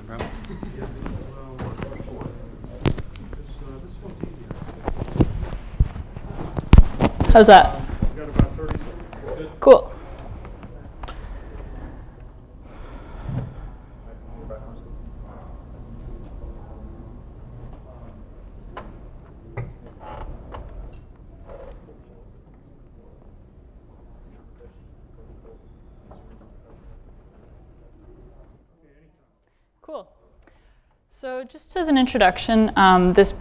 Grab How's that? Got about 30 seconds. Cool. Cool. So just as an introduction, this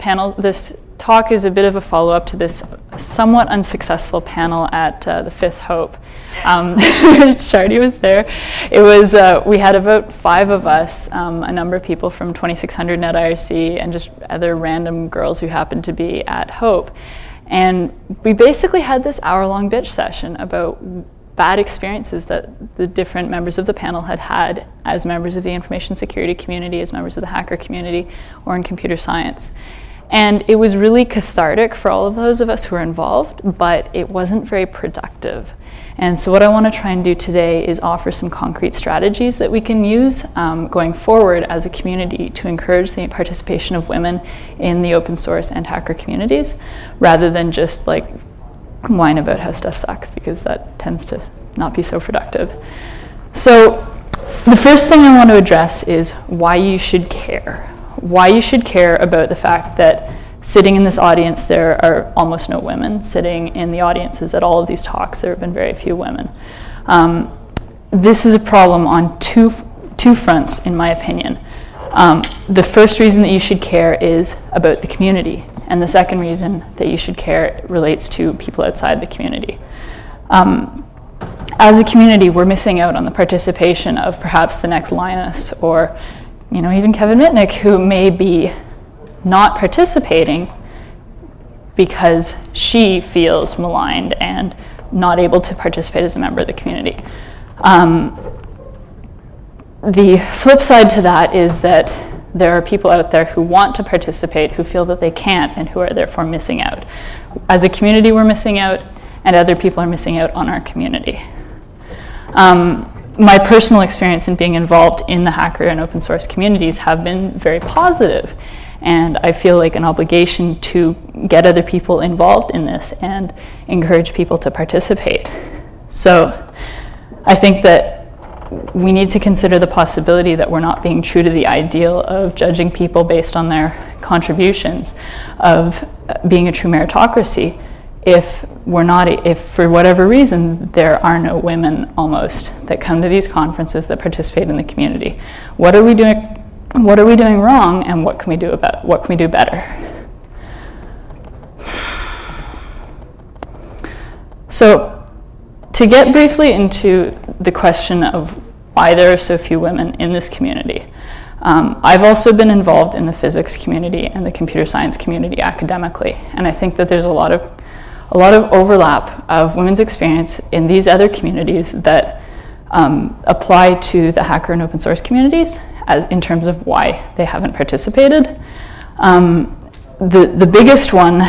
talk is a bit of a follow-up to this somewhat unsuccessful panel at the Fifth Hope. Shardy was there. It was, we had about 5 of us, a number of people from 2600 Net IRC and just other random girls who happened to be at Hope. And we basically had this hour-long bitch session about bad experiences that the different members of the panel had had as members of the information security community, as members of the hacker community, or in computer science. And it was really cathartic for all of those of us who were involved, but it wasn't very productive. And so what I want to try and do today is offer some concrete strategies that we can use going forward as a community to encourage the participation of women in the open source and hacker communities, rather than just like whine about how stuff sucks, because that tends to not be so productive. So the first thing I want to address is why you should care. Why you should care about the fact that sitting in this audience there are almost no women. Sitting in the audiences at all of these talks, there have been very few women. This is a problem on two fronts, in my opinion. The first reason that you should care is about the community. And the second reason that you should care relates to people outside the community. As a community, we're missing out on the participation of perhaps the next Linus, or even Kevin Mitnick, who may be not participating because she feels maligned and not able to participate as a member of the community. The flip side to that is that there are people out there who want to participate, who feel that they can't, and who are therefore missing out. As a community, we're missing out, and other people are missing out on our community. My personal experience in being involved in the hacker and open source communities have been very positive, and I feel like an obligation to get other people involved in this and encourage people to participate. So I think that we need to consider the possibility that we're not being true to the ideal of judging people based on their contributions, of being a true meritocracy, if for whatever reason there are no women almost that come to these conferences that participate in the community. What are we doing wrong, and what can we do better? So to get briefly into the question of why there are so few women in this community, I've also been involved in the physics community and the computer science community academically, and I think that there's a lot of overlap of women's experience in these other communities that apply to the hacker and open source communities in terms of why they haven't participated. The biggest one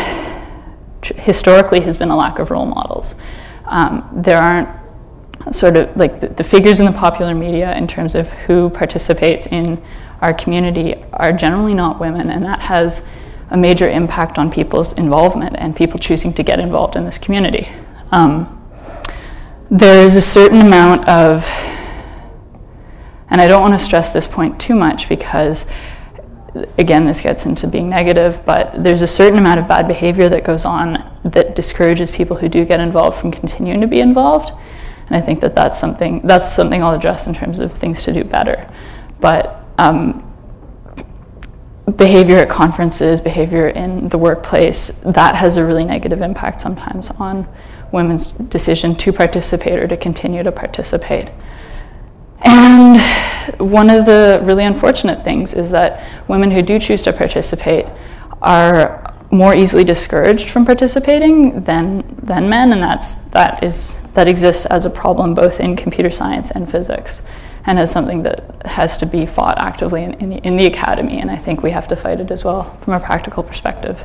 historically has been a lack of role models. There aren't sort of like the figures in the popular media in terms of who participates in our community are generally not women, and that has a major impact on people's involvement and people choosing to get involved in this community. There's a certain amount of, and I don't want to stress this point too much because again, this gets into being negative, but there's a certain amount of bad behavior that goes on that discourages people who do get involved from continuing to be involved. And I think that that's something I'll address in terms of things to do better. But behavior at conferences, behavior in the workplace, that has a really negative impact sometimes on women's decision to participate or to continue to participate. And one of the really unfortunate things is that women who do choose to participate are more easily discouraged from participating than men, and that exists as a problem both in computer science and physics, and as something that has to be fought actively in the academy, and I think we have to fight it as well from a practical perspective.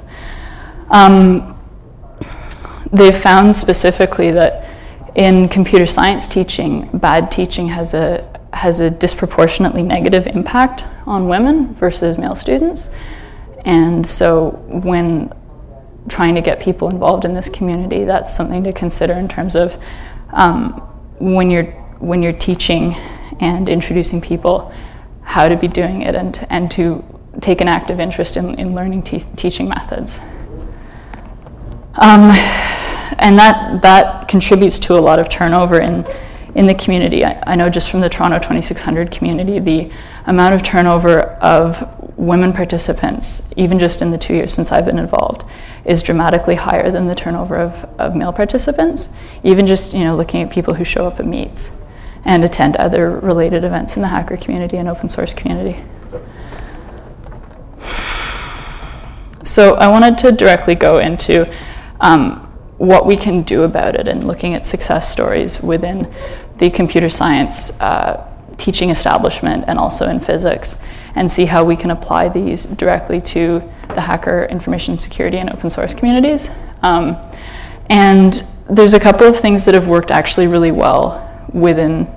They've found specifically that in computer science teaching, bad teaching has a has a disproportionately negative impact on women versus male students. And so when trying to get people involved in this community, that's something to consider in terms of when you're teaching and introducing people how to be doing it, and to take an active interest in learning teaching methods. And that contributes to a lot of turnover in the community. I know just from the Toronto 2600 community, the amount of turnover of women participants, even just in the 2 years since I've been involved, is dramatically higher than the turnover of male participants, even just looking at people who show up at meets and attend other related events in the hacker community and open source community. So I wanted to directly go into what we can do about it, and looking at success stories within the computer science teaching establishment and also in physics, and see how we can apply these directly to the hacker, information security, and open source communities. And there's a couple of things that have worked actually really well within.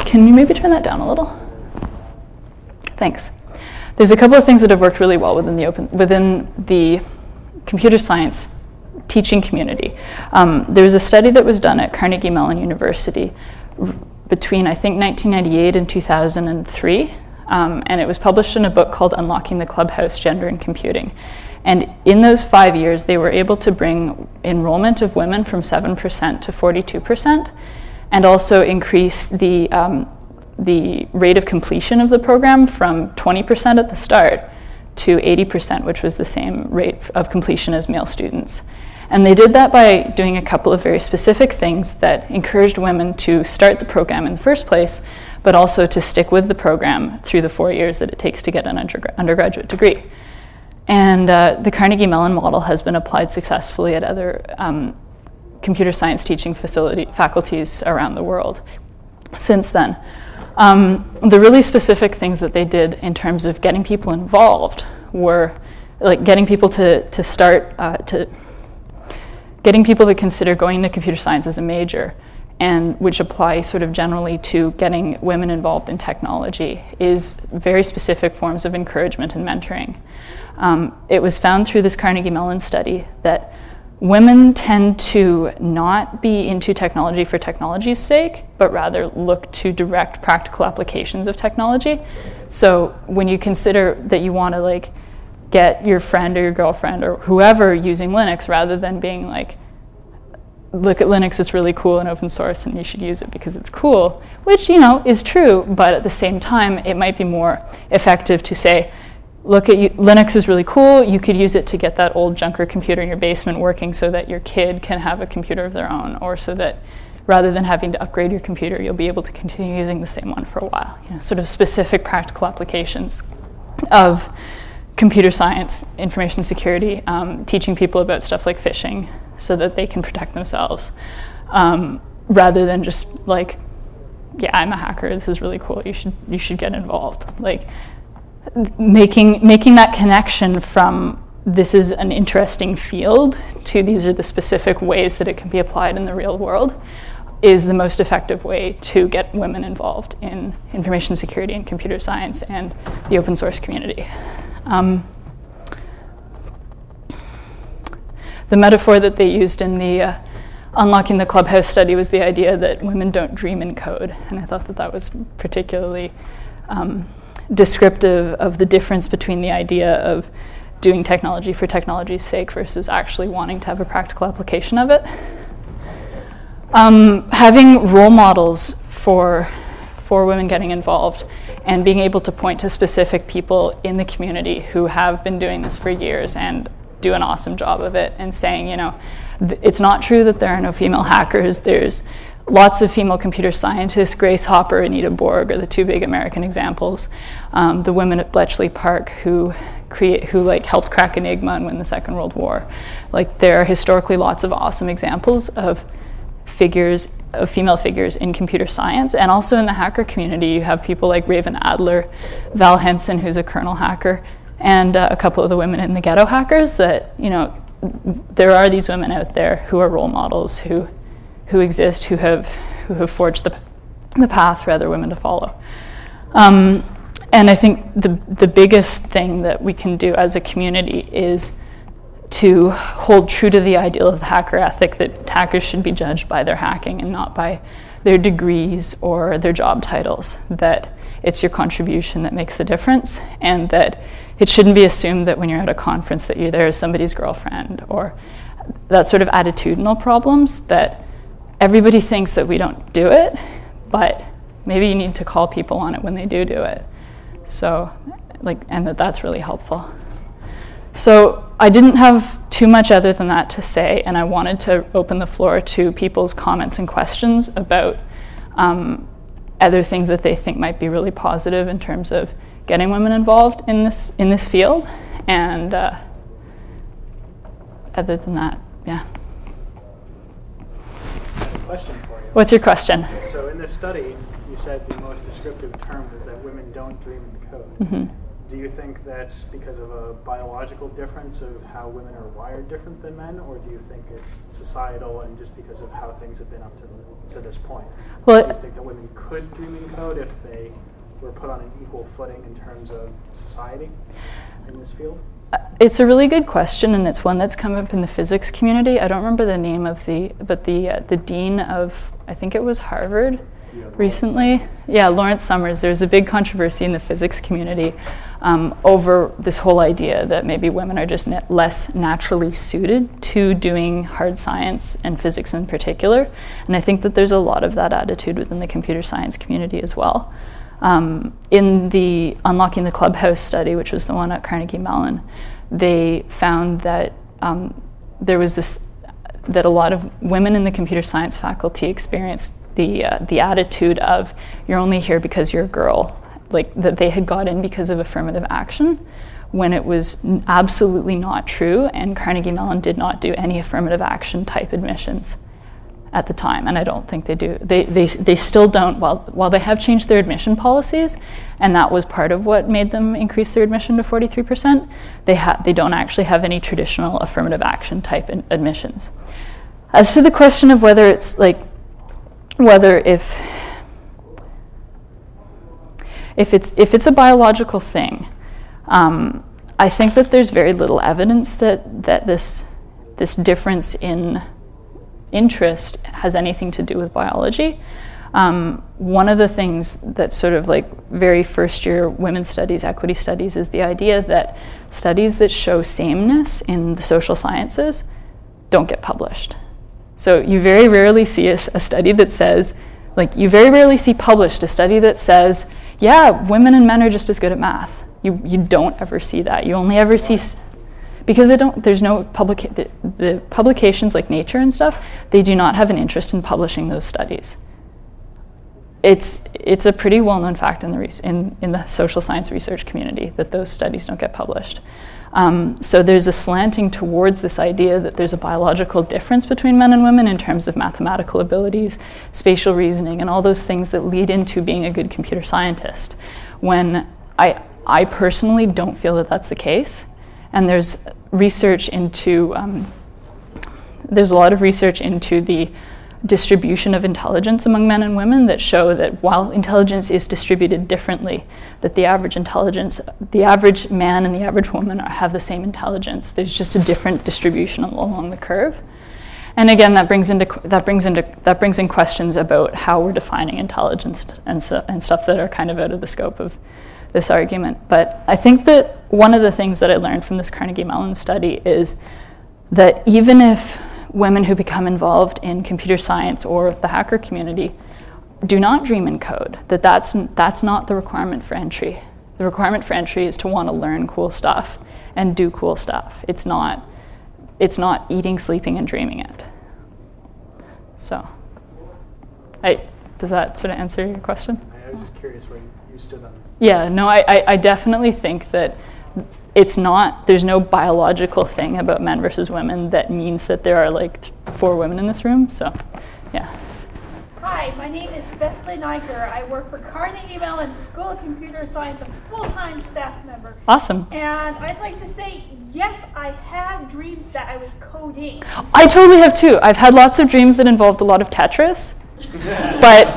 Can you maybe turn that down a little? Thanks. There's a couple of things that have worked really well within the computer science teaching community. There was a study that was done at Carnegie Mellon University between, I think, 1998 and 2003, and it was published in a book called Unlocking the Clubhouse: Gender in Computing. And in those 5 years, they were able to bring enrollment of women from 7% to 42%, and also increase the rate of completion of the program from 20% at the start to 80%, which was the same rate of completion as male students. And they did that by doing a couple of very specific things that encouraged women to start the program in the first place, but also to stick with the program through the 4 years that it takes to get an undergraduate degree. And the Carnegie Mellon model has been applied successfully at other computer science teaching faculties around the world since then. The really specific things that they did in terms of getting people involved were like getting people getting people to consider going into computer science as a major, and which apply sort of generally to getting women involved in technology, is very specific forms of encouragement and mentoring. It was found through this Carnegie Mellon study that women tend to not be into technology for technology's sake, but rather look to direct practical applications of technology. So when you consider that you want to get your friend or your girlfriend or whoever using Linux, rather than being like, look at Linux, it's really cool and open source and you should use it because it's cool, which is true, but at the same time it might be more effective to say, look at Linux is really cool, you could use it to get that old junker computer in your basement working so that your kid can have a computer of their own, or so that rather than having to upgrade your computer, you'll be able to continue using the same one for a while. Sort of specific practical applications of computer science, information security, teaching people about stuff like phishing so that they can protect themselves, rather than just like, yeah, I'm a hacker, this is really cool, you should get involved. Making that connection from this is an interesting field to these are the specific ways that it can be applied in the real world is the most effective way to get women involved in information security and computer science and the open source community. The metaphor that they used in the Unlocking the Clubhouse study was the idea that women don't dream in code, and I thought that was particularly descriptive of the difference between the idea of doing technology for technology's sake versus actually wanting to have a practical application of it. Having role models for women getting involved and being able to point to specific people in the community who have been doing this for years and do an awesome job of it, and saying, it's not true that there are no female hackers. There's lots of female computer scientists. Grace Hopper, Anita Borg are the two big American examples. The women at Bletchley Park who helped crack Enigma and win the Second World War. There are historically lots of awesome examples of female figures in computer science, and also in the hacker community. You have people like Raven Adler, Val Henson, who's a kernel hacker, and a couple of the women in the Ghetto Hackers. That there are these women out there who are role models, who exist, who have forged path for other women to follow. And I think the biggest thing that we can do as a community is to hold true to the ideal of the hacker ethic, that hackers should be judged by their hacking and not by their degrees or their job titles, that it's your contribution that makes the difference, and that it shouldn't be assumed that when you're at a conference that you're there as somebody's girlfriend, or that sort of attitudinal problems, that everybody thinks that we don't do it, but maybe you need to call people on it when they do it. So, and that's really helpful. So I didn't have too much other than that to say, and I wanted to open the floor to people's comments and questions about other things that they think might be really positive in terms of getting women involved in this field. And other than that, yeah. I have a question for you. What's your question? So in this study, you said the most descriptive term was that women don't dream in code. Mm-hmm. Do you think that's because of a biological difference of how women are wired different than men, or do you think it's societal and just because of how things have been up to this point? Well, do you think that women could dream in code if they were put on an equal footing in terms of society in this field? It's a really good question, and it's one that's come up in the physics community. I don't remember the name of the dean of, I think it was Harvard, recently. Yeah, Lawrence Summers. There's a big controversy in the physics community over this whole idea that maybe women are just less naturally suited to doing hard science and physics in particular. And I think that there's a lot of that attitude within the computer science community as well. In the Unlocking the Clubhouse study, which was the one at Carnegie Mellon, they found that there was that a lot of women in the computer science faculty experienced the attitude of, you're only here because you're a girl, like that they had got in because of affirmative action, when it was absolutely not true, and Carnegie Mellon did not do any affirmative action type admissions at the time, and I don't think they do. They still don't, while they have changed their admission policies, and that was part of what made them increase their admission to 43%, they don't actually have any traditional affirmative action type admissions. As to the question of whether it's if it's a biological thing, I think that there's very little evidence that this difference in interest has anything to do with biology. One of the things that's sort of like very first year women's studies, equity studies, is the idea that studies that show sameness in the social sciences don't get published. So you very rarely see a study that says, you very rarely see published a study that says, yeah, women and men are just as good at math. You don't ever see that. You only ever see, because there's no the publications like Nature and stuff, they do not have an interest in publishing those studies. It's a pretty well-known fact in the social science research community that those studies don't get published. So there's a slanting towards this idea that there's a biological difference between men and women in terms of mathematical abilities, spatial reasoning, and all those things that lead into being a good computer scientist, when I personally don't feel that that's the case. And there's research into, there's a lot of research into the distribution of intelligence among men and women that show that while intelligence is distributed differently, that the average man and the average woman have the same intelligence. There's just a different distribution along the curve. And again, that brings in questions about how we're defining intelligence and stuff that are kind of out of the scope of this argument. But I think that one of the things that I learned from this Carnegie Mellon study is that even if women who become involved in computer science or the hacker community do not dream in code, that's not the requirement for entry. The requirement for entry is to want to learn cool stuff and do cool stuff. It's not eating, sleeping, and dreaming it. So, does that sort of answer your question? I was just curious where you stood on it. Yeah, no, I definitely think that there's no biological thing about men versus women that means that there are like 4 women in this room, so, yeah. Hi, my name is Bethany Niker. I work for Carnegie Mellon School of Computer Science, a full-time staff member. Awesome. And I'd like to say, yes, I have dreamed that I was coding. I totally have too. I've had lots of dreams that involved a lot of Tetris, but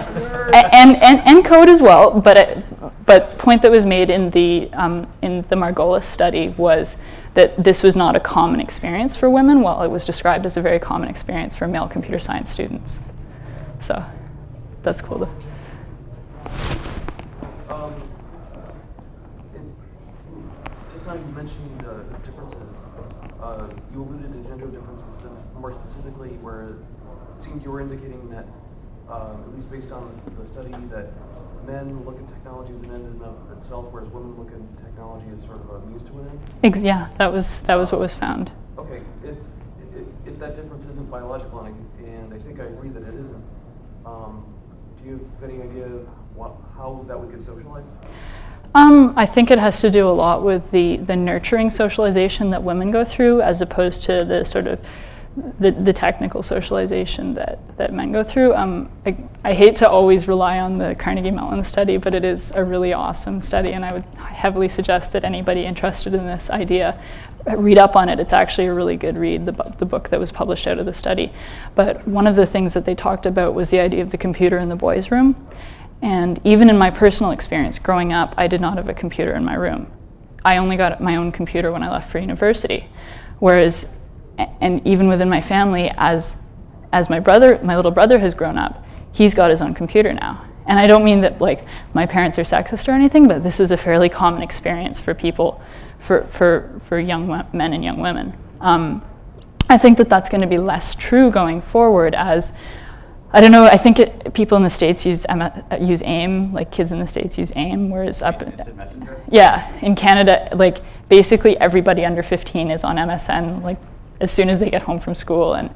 and code as well. But point that was made in the Margolis study was that this was not a common experience for women, while it was described as a very common experience for male computer science students. So that's cool though. Just now you mentioned differences. You alluded to gender differences, and more specifically, where it seemed you were indicating that, at least based on the study, that men look at technology as an end in of itself, whereas women look at technology as sort of a means to an end? Yeah, that was what was found. Okay, if that difference isn't biological, and I think I agree that it isn't, do you have any idea how that would get socialized? I think it has to do a lot with the nurturing socialization that women go through, as opposed to the sort of the technical socialization that men go through. I hate to always rely on the Carnegie Mellon study, but it is a really awesome study, and I would heavily suggest that anybody interested in this idea read up on it. It's actually a really good read, the book that was published out of the study. But one of the things that they talked about was the idea of the computer in the boys' room. And even in my personal experience growing up, I did not have a computer in my room. I only got my own computer when I left for university. Whereas, and even within my family, as my little brother has grown up, he's got his own computer now. And I don't mean that like my parents are sexist or anything, but this is a fairly common experience for people, for young men and young women. I think that that's going to be less true going forward, as I don't know. I think people in the States use AIM, like kids in the States use AIM, whereas in Canada, like basically everybody under 15 is on MSN, like as soon as they get home from school, and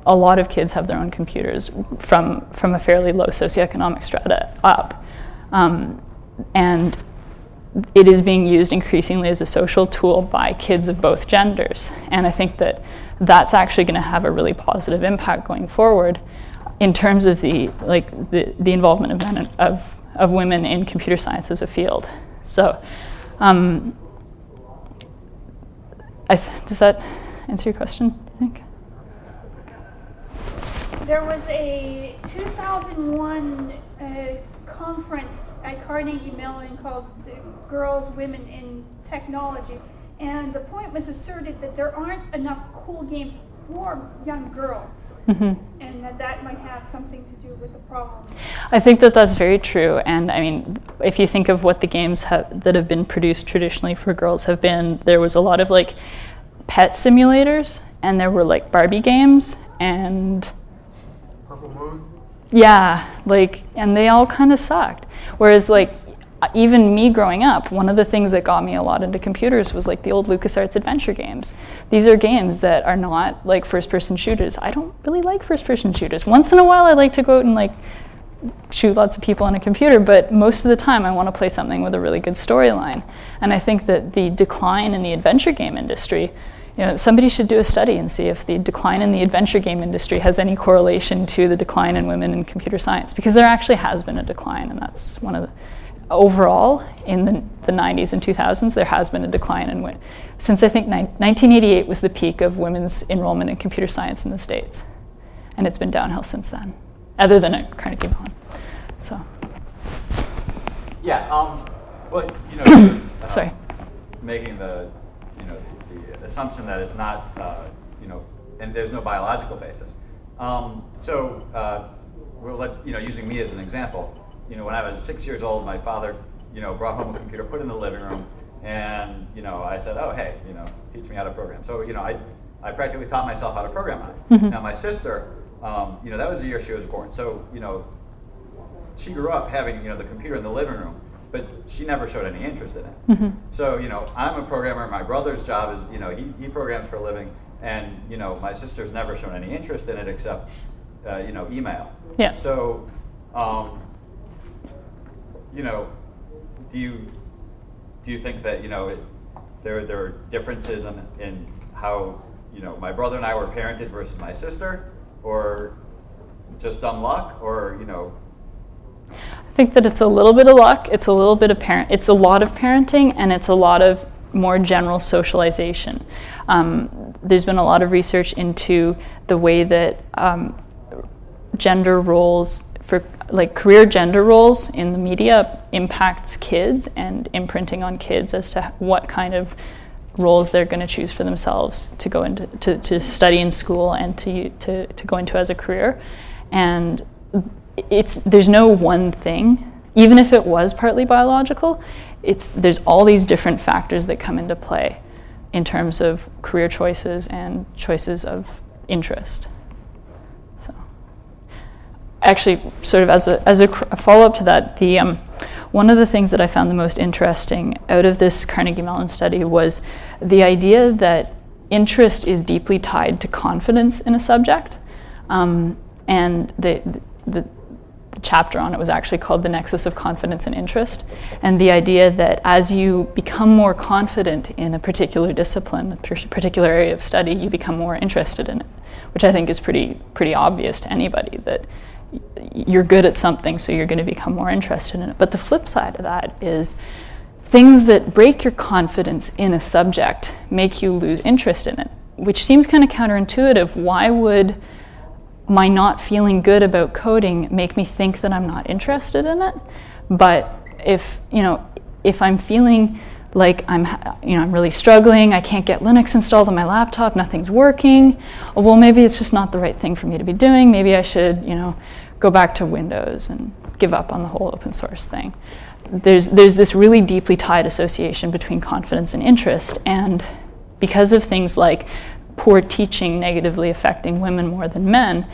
a lot of kids have their own computers from a fairly low socioeconomic strata up, and it is being used increasingly as a social tool by kids of both genders, and I think that that's actually going to have a really positive impact going forward in terms of the involvement of men of women in computer science as a field. So, does that answer your question, do you think? There was a 2001 conference at Carnegie Mellon called Girls, Women in Technology, and the point was asserted that there aren't enough cool games for young girls, and that might have something to do with the problem. I think that that's very true, and I mean, if you think of what the games that have been produced traditionally for girls have been, there was a lot of like pet simulators, and there were like Barbie games, and Purple Moon? Yeah, like, and they all kind of sucked. Whereas like, even me growing up, one of the things that got me a lot into computers was like the old LucasArts adventure games. These are games that are not like first-person shooters. I don't really like first-person shooters. Once in a while, I like to go out and like shoot lots of people on a computer, but most of the time, I want to play something with a really good storyline. And I think that the decline in the adventure game industry, you know, somebody should do a study and see if the decline in the adventure game industry has any correlation to the decline in women in computer science, because there actually has been a decline, and that's one of the overall, in the 90s and 2000s, there has been a decline in women. Since I think 1988 was the peak of women's enrollment in computer science in the States. And it's been downhill since then, other than at Carnegie Mellon. So. Yeah, well, you know, sorry. Making the assumption that it's not, and there's no biological basis. We'll let, using me as an example, when I was 6 years old, my father, brought home a computer, put it in the living room, and, I said, oh, hey, teach me how to program. So, I practically taught myself how to program on it. Now, my sister, that was the year she was born. So, she grew up having, the computer in the living room, but she never showed any interest in it. So, I'm a programmer. My brother's job is, he programs for a living, and, my sister's never shown any interest in it except, email. Yeah. So, do you think that there are differences in how my brother and I were parented versus my sister, or just dumb luck, or I think that it's a little bit of luck. It's a little bit of it's a lot of parenting, and it's a lot of more general socialization. There's been a lot of research into the way that gender roles for like career gender roles in the media impacts kids and imprinting on kids as to what kind of roles they're going to choose for themselves to go into to study in school and to go into as a career. And there's no one thing, even if it was partly biological, there's all these different factors that come into play in terms of career choices and choices of interest. So actually, sort of as a follow-up to that, one of the things that I found the most interesting out of this Carnegie Mellon study was the idea that interest is deeply tied to confidence in a subject. And the chapter on it was actually called The Nexus of Confidence and Interest. And the idea that as you become more confident in a particular discipline, a particular area of study, you become more interested in it, which I think is pretty obvious to anybody, that you're good at something, so you're going to become more interested in it. But the flip side of that is things that break your confidence in a subject make you lose interest in it, which seems kind of counterintuitive. Why would my not feeling good about coding make me think that I'm not interested in it? But if I'm feeling like I'm really struggling, I can't get Linux installed on my laptop, nothing's working, well, maybe it's just not the right thing for me to be doing. Maybe I should, go back to Windows and give up on the whole open source thing. There's this really deeply tied association between confidence and interest, and because of things like poor teaching negatively affecting women more than men,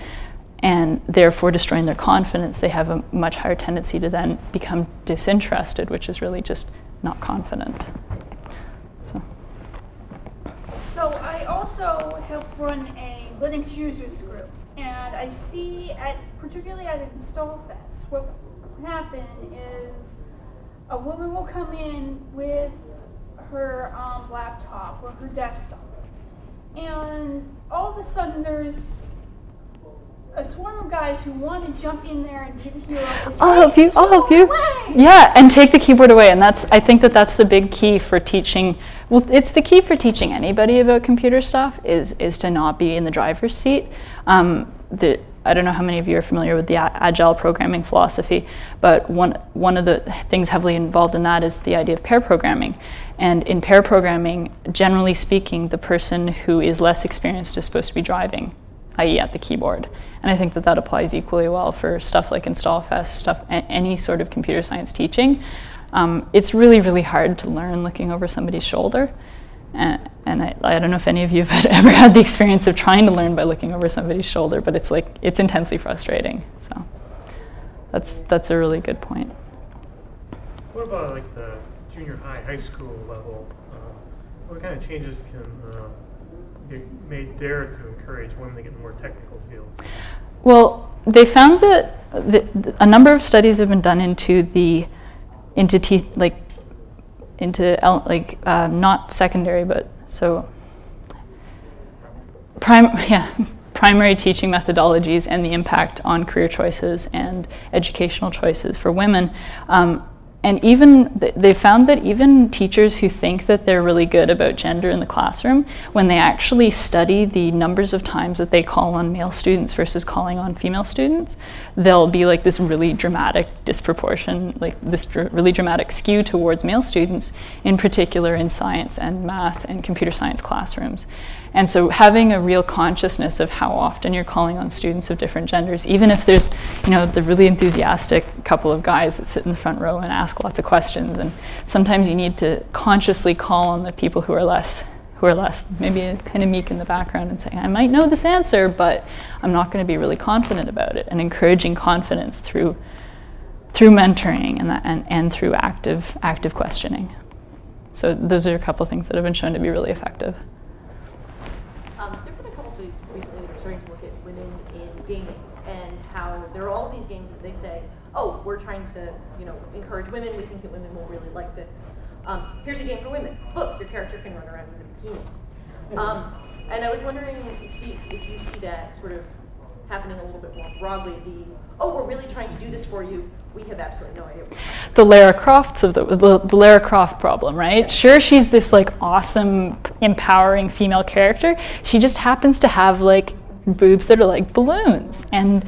and therefore destroying their confidence, they have a much higher tendency to then become disinterested, which is really just not confident. So I also help run a Linux users group, and I see, particularly at InstallFest, what will happen is a woman will come in with her laptop or her desktop, and all of a sudden there's a swarm of guys who want to jump in there and be the hero. I'll help you. Yeah, and take the keyboard away. And I think that's the big key for teaching. Well, it's the key for teaching anybody about computer stuff is to not be in the driver's seat. I don't know how many of you are familiar with the agile programming philosophy, but one of the things heavily involved in that is the idea of pair programming. And in pair programming, generally speaking, the person who is less experienced is supposed to be driving, i.e. at the keyboard. And I think that applies equally well for stuff like InstallFest, any sort of computer science teaching. It's really, really hard to learn looking over somebody's shoulder. And I don't know if any of you have ever had the experience of trying to learn by looking over somebody's shoulder, but it's intensely frustrating. So that's a really good point. What about like the junior high school level? What kind of changes can be made there to encourage women to get in more technical fields? Well, they found that a number of studies have been done into not secondary, but so primary teaching methodologies and the impact on career choices and educational choices for women. And even they found that even teachers who think that they're really good about gender in the classroom, when they actually study the numbers of times that they call on male students versus calling on female students, there'll be like this really dramatic disproportion, like this really dramatic skew towards male students, in particular in science and math and computer science classrooms. And so having a real consciousness of how often you're calling on students of different genders, even if there's, the really enthusiastic couple of guys that sit in the front row and ask lots of questions, and sometimes you need to consciously call on the people who are less maybe kind of meek in the background and say, I might know this answer, but I'm not going to be really confident about it, and encouraging confidence through mentoring and through active questioning. So those are a couple of things that have been shown to be really effective. There have been a couple studies recently that are starting to look at women in gaming and how there are all of these games that they say, oh, we're trying to encourage women. We think that women will really like this. Here's a game for women. Look, your character can run around in a bikini. And I was wondering if you see that sort of happening a little bit more broadly. We're really trying to do this for you. We have absolutely no idea. The Lara Crofts of the Lara Croft problem, right? Yeah. Sure, she's this like awesome, empowering female character. She just happens to have like boobs that are like balloons, and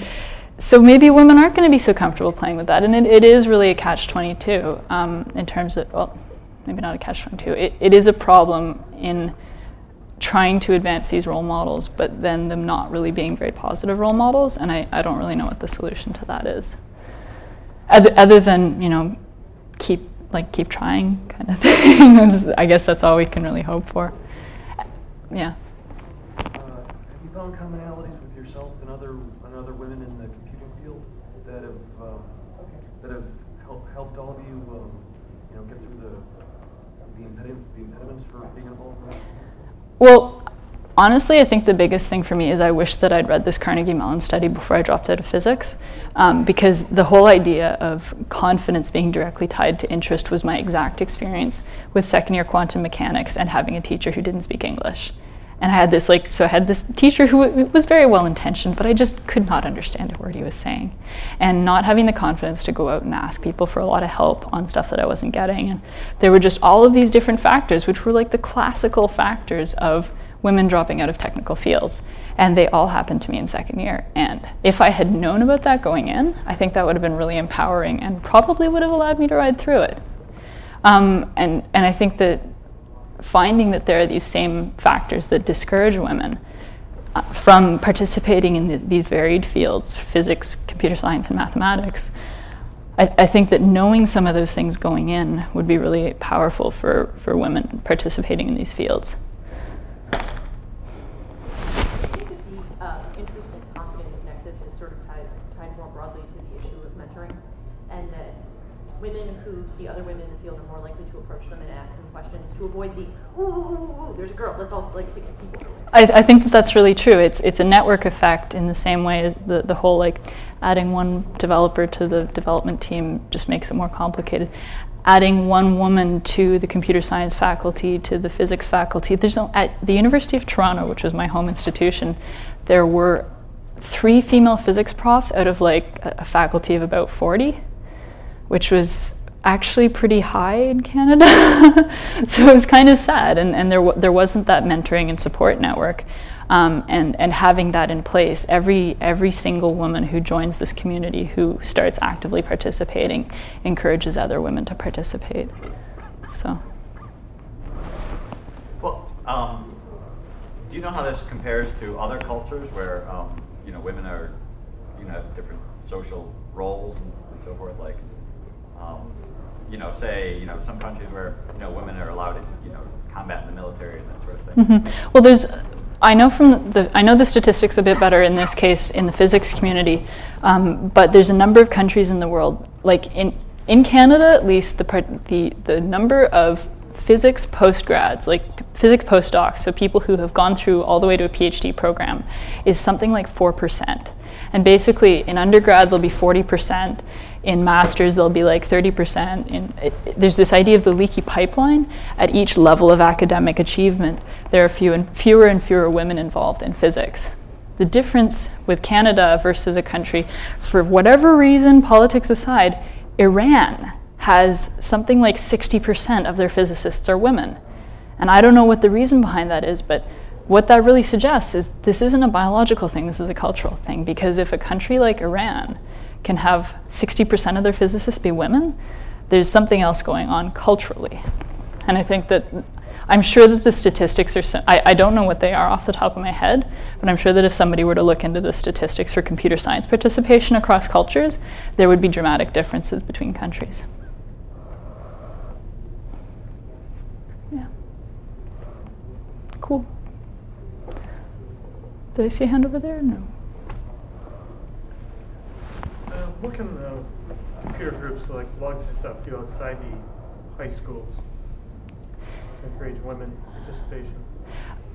so maybe women aren't going to be so comfortable playing with that, and it is really a catch-22 in terms of, well, maybe not a catch-22. It is a problem in trying to advance these role models, but then them not really being very positive role models, and I don't really know what the solution to that is. Other than, you know, keep trying kind of thing. I guess that's all we can really hope for. Yeah. Have you found commonalities with yourself and other women in the computing field that have helped all of you, you know, get through the impediments for being involved in that? Well, honestly, I think the biggest thing for me is I wish that I'd read this Carnegie Mellon study before I dropped out of physics, because the whole idea of confidence being directly tied to interest was my exact experience with second-year quantum mechanics and having a teacher who didn't speak English. And I had this teacher who was very well-intentioned, but I just could not understand a word he was saying. And not having the confidence to go out and ask people for a lot of help on stuff that I wasn't getting. And there were just all of these different factors, which were like the classical factors of women dropping out of technical fields. And they all happened to me in second year. And if I had known about that going in, I think that would have been really empowering and probably would have allowed me to ride through it. And I think that finding that there are these same factors that discourage women from participating in these varied fields, physics, computer science, and mathematics, I think that knowing some of those things going in would be really powerful for women participating in these fields. I think that the interest and confidence nexus is sort of tied more broadly to the issue of mentoring, and that women who see other women in the field are more likely to approach them and ask them questions to avoid the, ooh, there's a girl, let's all like take the people away. I think that that's really true. It's a network effect in the same way as the whole like adding one developer to the development team just makes it more complicated. Adding one woman to the computer science faculty, to the physics faculty. At the University of Toronto, which was my home institution, there were 3 female physics profs out of like a faculty of about 40. Which was actually pretty high in Canada. So it was kind of sad, and there wasn't that mentoring and support network. And having that in place, every single woman who joins this community who starts actively participating encourages other women to participate. So. Well, do you know how this compares to other cultures where you know, women are, you know, have different social roles and so forth, like? You know, say, you know, some countries where, you know, women are allowed to, you know, combat in the military and that sort of thing. Mm-hmm. Well, I know the statistics a bit better in this case in the physics community, but there's a number of countries in the world, like in Canada at least, the number of physics postgrads, like physics postdocs, so people who have gone through all the way to a PhD program, is something like 4%. And basically, in undergrad, there'll be 40%. In masters, there'll be like 30%. There's this idea of the leaky pipeline. At each level of academic achievement, there are fewer and fewer women involved in physics. The difference with Canada versus a country, for whatever reason, politics aside, Iran has something like 60% of their physicists are women. And I don't know what the reason behind that is, but what that really suggests is this isn't a biological thing, this is a cultural thing. Because if a country like Iran can have 60% of their physicists be women, there's something else going on culturally. And I think that, I'm sure that the statistics are, I don't know what they are off the top of my head, but I'm sure that if somebody were to look into the statistics for computer science participation across cultures, there would be dramatic differences between countries. Yeah. Cool. Did I see a hand over there? No. What can computer groups like Lugs and stuff do outside the high schools to encourage women participation?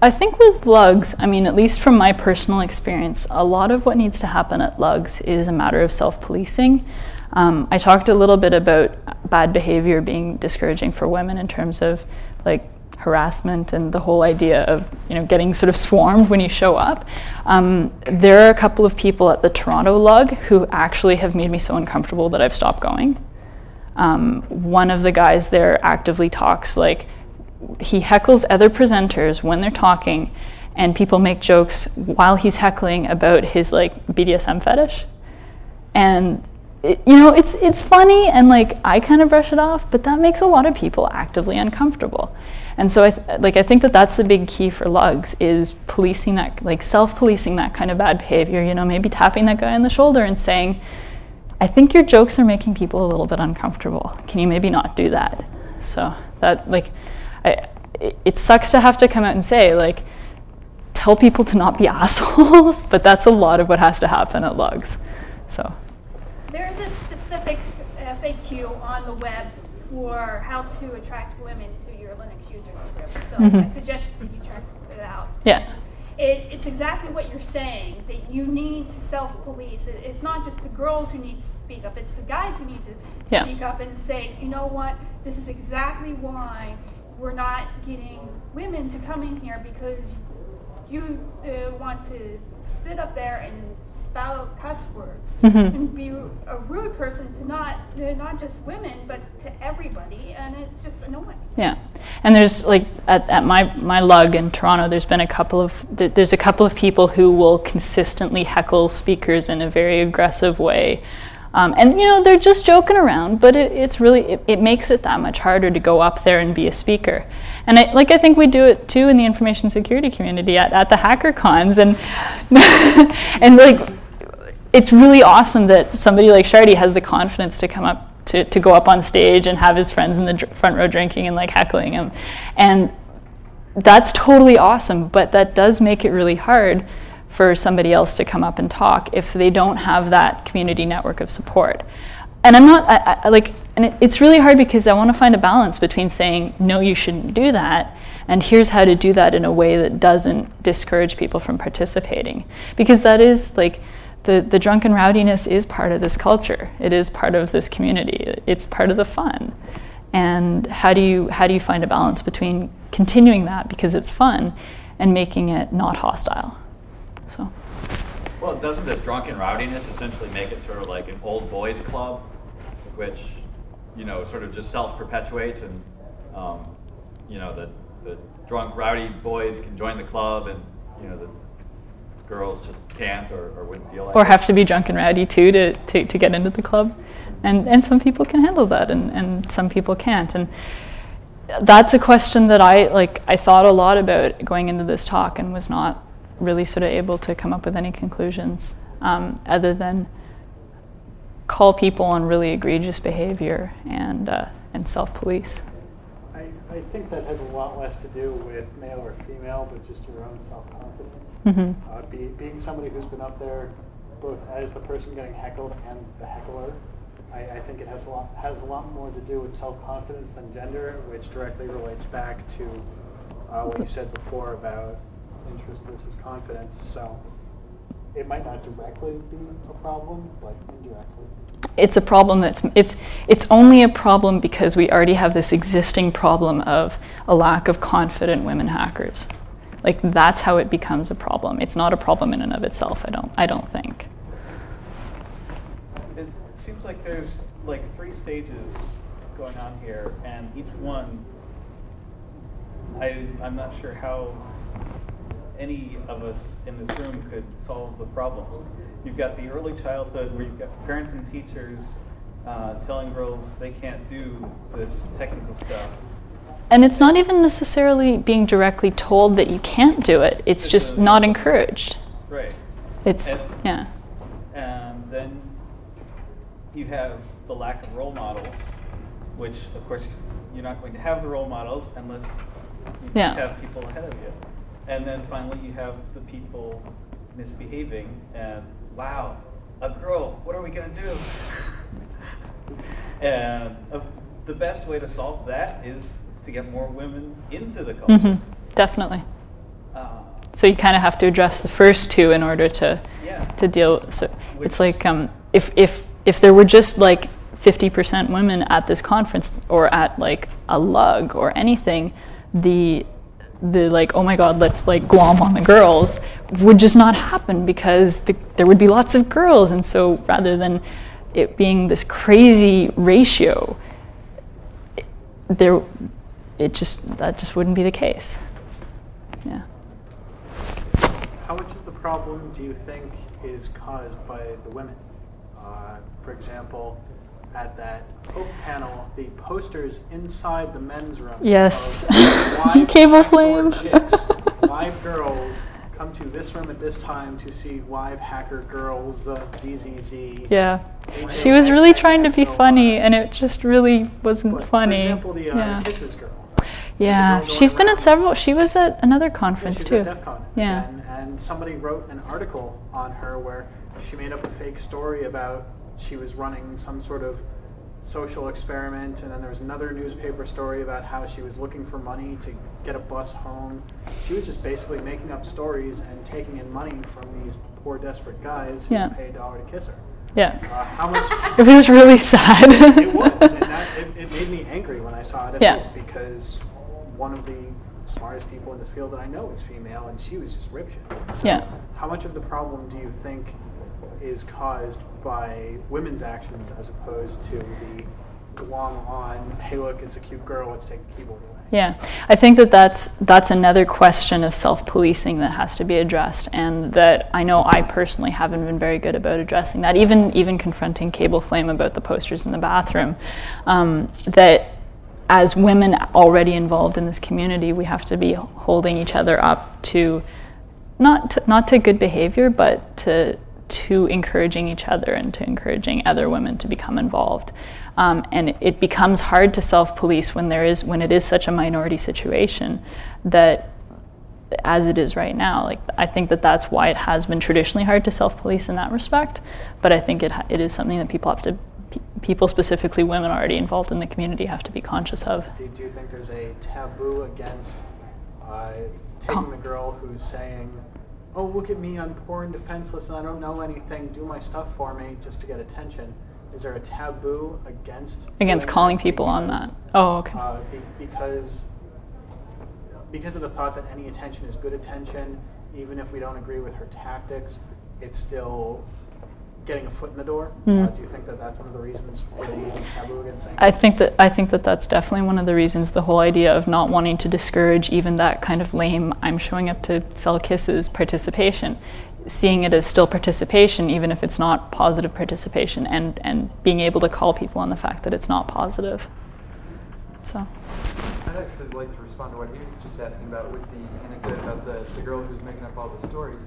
I think with Lugs, I mean, at least from my personal experience, a lot of what needs to happen at Lugs is a matter of self-policing. I talked a little bit about bad behavior being discouraging for women in terms of like harassment and the whole idea of, you know, getting sort of swarmed when you show up. There are a couple of people at the Toronto Lug who actually have made me so uncomfortable that I've stopped going. One of the guys there actively talks, like, he heckles other presenters when they're talking, and people make jokes while he's heckling about his like BDSM fetish. And it's funny, and like I kind of brush it off, but that makes a lot of people actively uncomfortable. And so I think that that's the big key for lugs, is policing that, like self-policing that kind of bad behavior. Maybe tapping that guy on the shoulder and saying, I think your jokes are making people a little bit uncomfortable. Can you maybe not do that? So that, like, it sucks to have to come out and say, like, tell people to not be assholes, but that's a lot of what has to happen at lugs. So there's a specific FAQ on the web for how to attract women to your Linux users group. So I suggest that you check it out. Yeah. It's exactly what you're saying, that you need to self-police. It's not just the girls who need to speak up, it's the guys who need to speak up and say, you know what, this is exactly why we're not getting women to come in here, because you want to sit up there and spout out cuss words and be a rude person to not just women, but to everybody, and it's just annoying. Yeah, and there's like at my lug in Toronto, there's a couple of people who will consistently heckle speakers in a very aggressive way. And they're just joking around, but it makes it that much harder to go up there and be a speaker. And I think we do it too in the information security community at the hacker cons, and and like it's really awesome that somebody like Shardy has the confidence to come up to go up on stage and have his friends in the front row drinking and like heckling him, and that's totally awesome. But that does make it really hard for somebody else to come up and talk if they don't have that community network of support. And it's really hard, because I want to find a balance between saying, no, you shouldn't do that, and here's how to do that in a way that doesn't discourage people from participating. Because that is, like, the drunken rowdiness is part of this culture. It is part of this community. It's part of the fun. And how do you find a balance between continuing that because it's fun and making it not hostile? So. Well, doesn't this drunken rowdiness essentially make it sort of like an old boys club, which, sort of just self-perpetuates, and, the drunk rowdy boys can join the club, and, the girls just can't or wouldn't feel like or it. Have to be drunk and rowdy too to get into the club. And some people can handle that, and some people can't. And that's a question that I thought a lot about going into this talk, and was not really sort of able to come up with any conclusions other than call people on really egregious behavior and self-police. I think that has a lot less to do with male or female, but just your own self-confidence. Being somebody who's been up there both as the person getting heckled and the heckler, I think it has a lot more to do with self-confidence than gender, which directly relates back to what you said before about interest versus confidence. So it might not directly be a problem, but indirectly. It's a problem it's only a problem because we already have this existing problem of a lack of confident women hackers. Like, that's how it becomes a problem. It's not a problem in and of itself, I don't think. It seems like there's like 3 stages going on here, and each one, I'm not sure how any of us in this room could solve the problems. You've got the early childhood where you've got parents and teachers telling girls they can't do this technical stuff. And it's not even necessarily being directly told that you can't do it. It's just not encouraged. Right. Yeah. And then you have the lack of role models, which of course you're not going to have the role models unless you have people ahead of you. And then finally you have the people misbehaving, and wow, a girl, what are we going to do? And the best way to solve that is to get more women into the culture. Definitely. So you kind of have to address the first 2 in order to deal. So it's like if there were just like 50% women at this conference, or at like a lug or anything, the like, oh my God, let's like glom on the girls would just not happen, because there would be lots of girls. And so rather than it being this crazy ratio, that just wouldn't be the case. Yeah. How much of the problem do you think is caused by the women? For example, at that Hope panel, the posters inside the men's room. Yes. Live Cable hacksaw flame. chicks, live girls come to this room at this time to see live hacker girls, ZZZ. Yeah. She was really trying to be funny, and it just really wasn't funny. For example, the yeah. Kisses girl. Yeah, she's been at several. She was at another conference she's too. at DEF CON. Yeah. And somebody wrote an article on her where she made up a fake story about she was running some sort of social experiment, and then there was another newspaper story about how she was looking for money to get a bus home. She was just basically making up stories and taking in money from these poor, desperate guys who Yeah. paid $1 to kiss her. Yeah. How much? It was really sad. It was, and it made me angry when I saw it. Yeah. Because one of the smartest people in this field that I know is female, and she was just ripshit. So Yeah. how much of the problem do you think is caused by women's actions as opposed to the glom on, hey look, it's a cute girl, let's take the keyboard away? Yeah, I think that's another question of self-policing that has to be addressed, and that I know I personally haven't been very good about addressing that. Even confronting Cable Flame about the posters in the bathroom, that as women already involved in this community, we have to be holding each other up to not to good behavior, but to encouraging each other and to encouraging other women to become involved. And it becomes hard to self-police when it is such a minority situation that, as it is right now. Like, I think that's why it has been traditionally hard to self-police in that respect. But I think it is something that people, specifically women already involved in the community, have to be conscious of. Do you think there's a taboo against taking the girl who's saying, oh, look at me, I'm poor and defenseless and I don't know anything, do my stuff for me just to get attention? Is there a taboo against calling people on that? Oh, okay. Because of the thought that any attention is good attention, even if we don't agree with her tactics, it's still getting a foot in the door. Do you think that that's one of the reasons for the taboo against saying? I think that that's definitely one of the reasons. The whole idea of not wanting to discourage even that kind of lame, I'm showing up to sell kisses participation, seeing it as still participation, even if it's not positive participation, and being able to call people on the fact that it's not positive. So. I'd actually like to respond to what he was just asking about with the anecdote about the girl who's making up all the stories,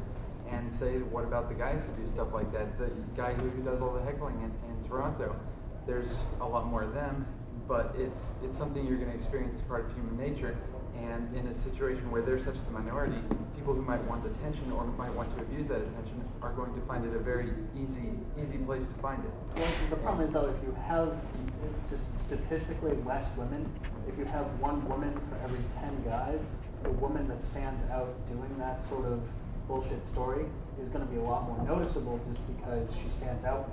and say, what about the guys who do stuff like that? The guy who does all the heckling in Toronto. There's a lot more of them, but it's something you're going to experience as part of human nature. And in a situation where they're such the minority, people who might want attention or might want to abuse that attention are going to find it a very easy place to find it. Well, the problem is, though, if you have just statistically less women, if you have one woman for every 10 guys, the woman that stands out doing that sort of bullshit story is going to be a lot more noticeable just because she stands out,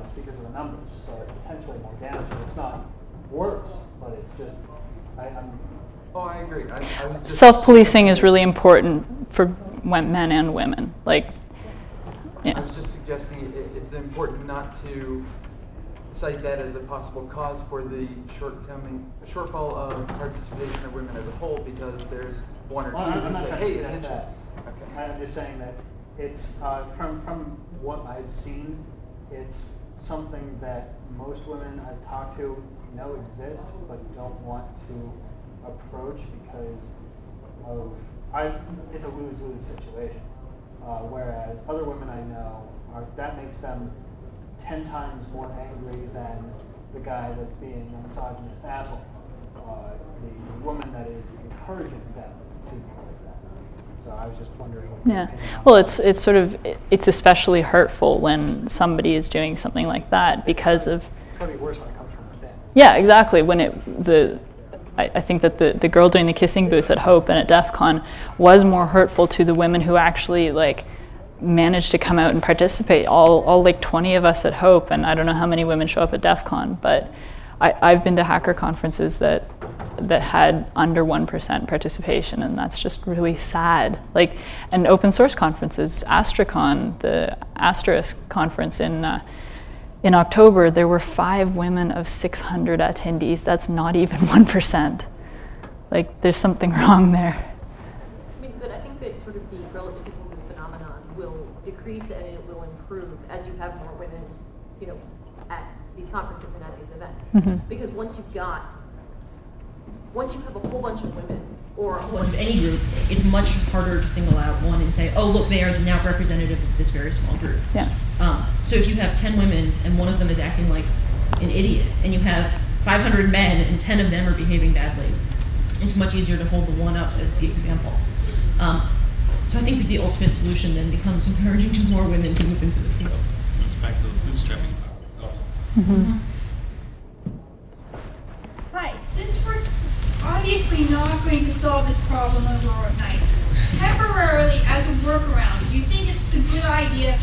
just because of the numbers. So it's potentially more damaging. It's not worse, but it's just, Oh, I agree. I was just Self-policing is really important for men and women. Like, yeah. I was just suggesting it's important not to cite that as a possible cause for the shortfall of participation of women as a whole, because there's one or two I'm who not say, trying to hey, suggest attention. that. Okay. I'm just saying that it's, from what I've seen, it's something that most women I've talked to know exist, but don't want to approach because of, it's a lose-lose situation. Whereas other women I know, that makes them 10 times more angry than the guy that's being a misogynist asshole. The woman that is encouraging them to be like that. So I was just wondering. Yeah. Well, it's especially hurtful when somebody is doing something like that because of. It's going to be worse when it comes from within. Yeah, exactly. I think that the girl doing the kissing booth at Hope and at DEF CON was more hurtful to the women who actually managed to come out and participate. All 20 of us at Hope, and I don't know how many women show up at DEF CON, but I've been to hacker conferences that had under 1% participation, and that's just really sad. And open source conferences, AstraCon, the Asterisk conference in October, there were 5 women of 600 attendees. That's not even 1%. There's something wrong there. But I think that sort of the relative kissing booth phenomenon will decrease and it will improve as you have more women you know, at these conferences and at these events. Because once you have a whole bunch of women, or a whole bunch of any group, it's much harder to single out one and say, oh, look, they are now representative of this very small group. Yeah. So if you have 10 women and one of them is acting like an idiot, and you have 500 men and 10 of them are behaving badly, it's much easier to hold the one up as the example. So I think that the ultimate solution then becomes encouraging to more women to move into the field. It's back to the bootstrapping part. Oh. Hi, since we're obviously not going to solve this problem overnight, temporarily as a workaround, do you think it's a good idea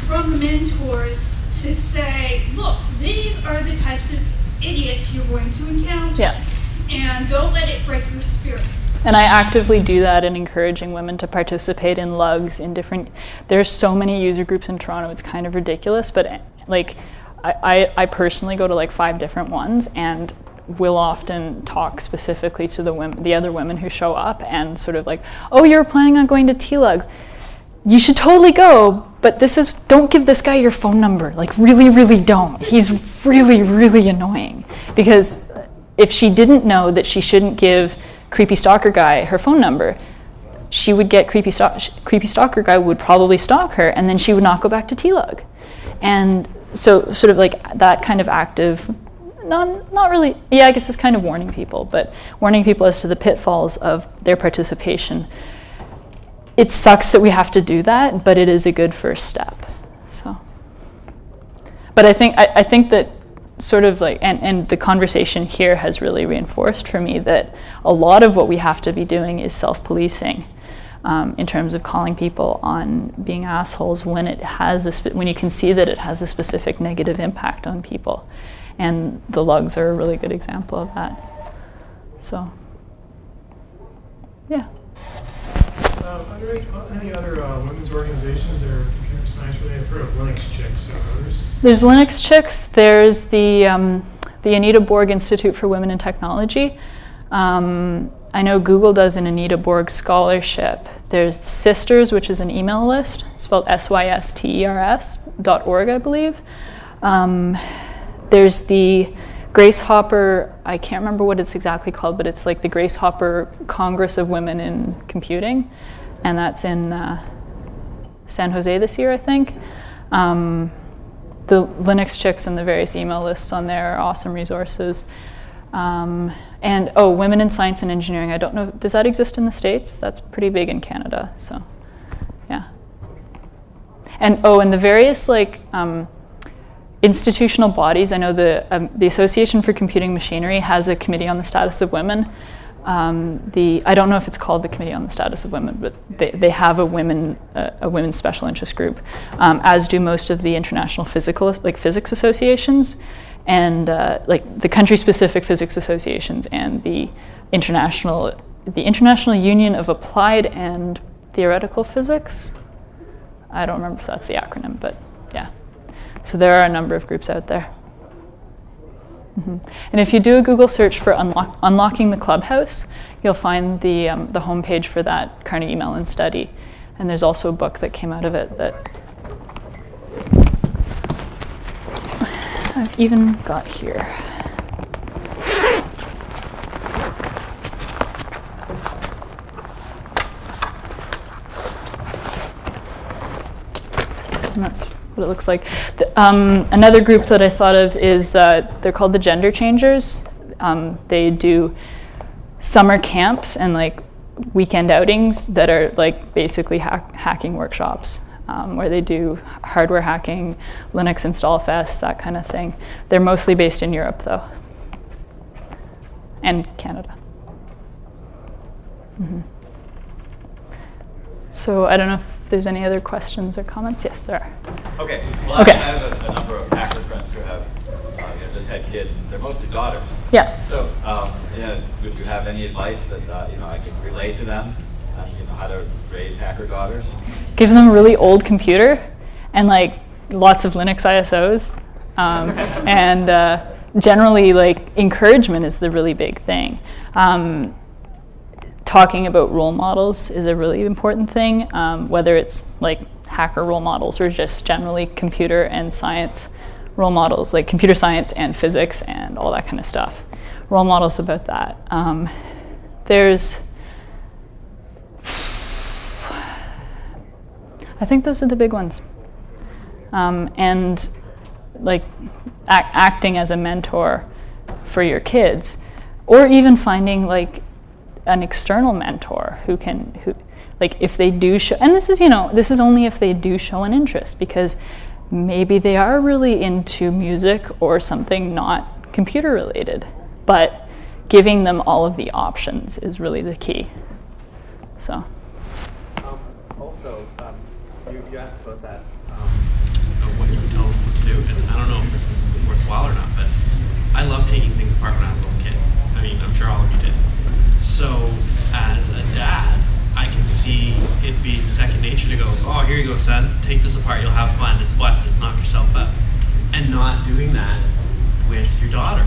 from the mentors to say, look, these are the types of idiots you're going to encounter, and don't let it break your spirit? And I actively do that in encouraging women to participate in lugs in different, there's so many user groups in Toronto, it's kind of ridiculous, but like I personally go to like 5 different ones and will often talk specifically to the other women who show up and sort of like, oh, you're planning on going to T-Lug. You should totally go, but don't give this guy your phone number. Like really, really don't. He's really, really annoying. Because if she didn't know that she shouldn't give creepy stalker guy her phone number, she would get creepy stalker guy would probably stalk her, and then she would not go back to T-Lug. And so sort of like that kind of active, not really, I guess it's kind of warning people, but warning people as to the pitfalls of their participation. It sucks that we have to do that, but it is a good first step. So, but I think that sort of like, and the conversation here has really reinforced for me that a lot of what we have to be doing is self-policing in terms of calling people on being assholes when when you can see that it has a specific negative impact on people. And the lugs are a really good example of that. So, yeah. Are there any other women's organizations that are computer science related? I've heard of Linux Chicks or others. There's Linux Chicks. There's the Anita Borg Institute for Women in Technology. I know Google does an Anita Borg scholarship. There's the Sisters, which is an email list, spelled SYSTERS.org, I believe. There's the Grace Hopper, I can't remember what it's exactly called, but it's like the Grace Hopper Congress of Women in Computing, and that's in San Jose this year, I think. The Linux Chicks and the various email lists on there are awesome resources. And Women in Science and Engineering, I don't know, does that exist in the States? That's pretty big in Canada, so yeah. And the various like institutional bodies, I know the Association for Computing Machinery has a committee on the status of women. I don't know if it's called the Committee on the Status of Women, but they have a women's special interest group, as do most of the international physics associations, and like the country-specific physics associations and the International Union of Applied and Theoretical Physics. I don't remember if that's the acronym, but yeah. So there are a number of groups out there. And if you do a Google search for unlocking the clubhouse, you'll find the homepage for that Carnegie Mellon study. And there's also a book that came out of it that I've even got here. And that's what it looks like. Another group that I thought of is, they're called the Gender Changers. They do summer camps and like weekend outings that are like basically hacking workshops, where they do hardware hacking, Linux install fest, that kind of thing. They're mostly based in Europe though, and Canada. So I don't know if there's any other questions or comments. Yes, there are. Okay. Well, okay. I have a number of hacker friends who have just had kids, and they're mostly daughters. Yeah. So, would you have any advice that I could relay to them on how to raise hacker daughters? Give them a really old computer and like lots of Linux ISOs, and generally like encouragement is the really big thing. Talking about role models is a really important thing, whether it's like hacker role models or just generally computer and science role models, like computer science and physics and all that kind of stuff. Role models about that. I think those are the big ones. And like acting as a mentor for your kids, or even finding like an external mentor who like if they do show, and this is only if they do show an interest, because maybe they are really into music or something not computer related, but giving them all of the options is really the key. So. Also, you asked about that, what you tell them what to do, and I don't know if this is worthwhile or not, but I love taking things apart when I was a little kid. I mean, I'm sure all of you did. So, as a dad, I can see it being second nature to go, oh, here you go, son, take this apart, you'll have fun, it's busted, knock yourself out. And not doing that with your daughter.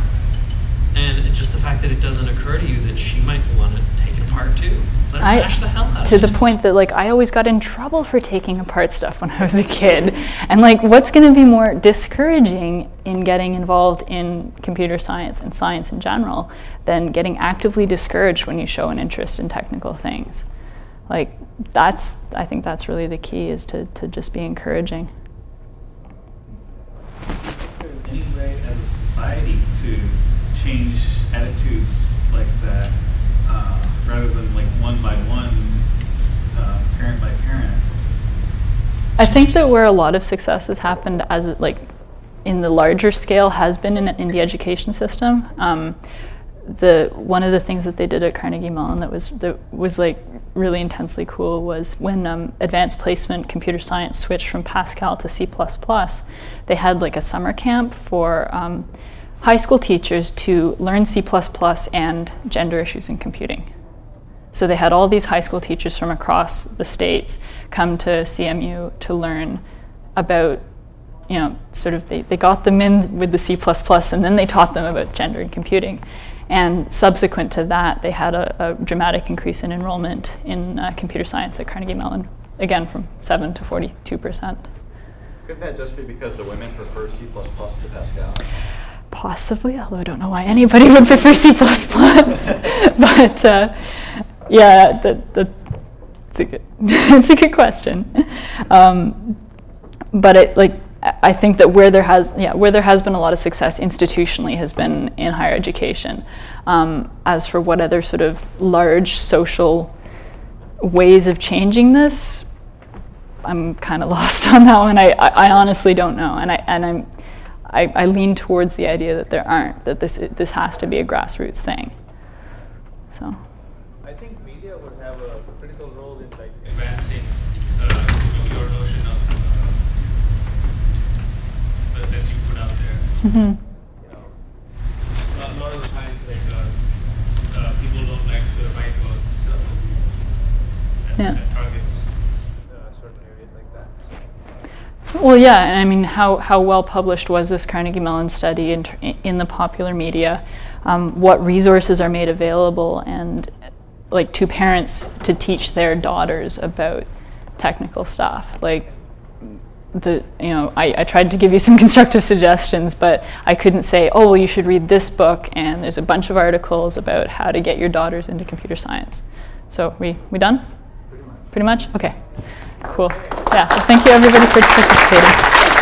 And just the fact that it doesn't occur to you that she might want to take it apart too. Let her mash the hell out of it. To the point that like I always got in trouble for taking apart stuff when I was a kid. And like what's going to be more discouraging in getting involved in computer science and science in general than getting actively discouraged when you show an interest in technical things? Like I think that's really the key, is to just be encouraging. If there's any way as a society to change attitudes like that, rather than like one by one, parent by parent. I think that where a lot of success has happened as like in the larger scale has been in the education system. One of the things that they did at Carnegie Mellon that was like really intensely cool was when advanced placement computer science switched from Pascal to C++, they had like a summer camp for high school teachers to learn C++ and gender issues in computing. So they had all these high school teachers from across the states come to CMU to learn about, sort of they got them in with the C++ and then they taught them about gender and computing. And subsequent to that, they had a dramatic increase in enrollment in computer science at Carnegie Mellon, again from 7 to 42%. Could that just be because the women prefer C++ to Pascal? Possibly, although I don't know why anybody would prefer C++. But yeah, it's a good question. But I think that where there has been a lot of success institutionally has been in higher education. As for what other sort of large social ways of changing this, I'm kind of lost on that one. I honestly don't know, and I lean towards the idea that there aren't, that this has to be a grassroots thing. So. I think media would have a critical role in like advancing your notion of that you put out there. Mm-hmm. A lot of the times, like people don't like to write about stuff that targets certain areas like that. Well, yeah, and I mean, how well published was this Carnegie Mellon study in the popular media? What resources are made available, and like to parents to teach their daughters about technical stuff? Like I tried to give you some constructive suggestions, but I couldn't say, oh, well, you should read this book, and there's a bunch of articles about how to get your daughters into computer science. So we done? Pretty much. Okay. Cool. Yeah. Well, thank you everybody for participating.